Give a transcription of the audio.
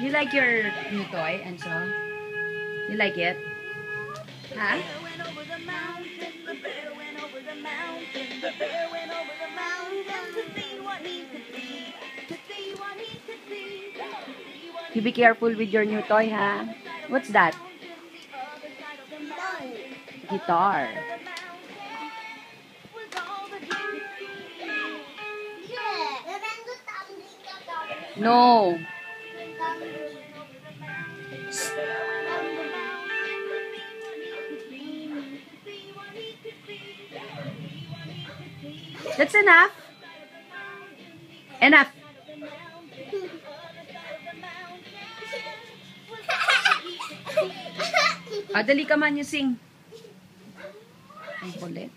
You like your new toy, Enzo? You like it? Huh? You be careful with your new toy, huh? What's that? Guitar. No. That's enough. Enough. Dali ka man, you sing. Ang kulit.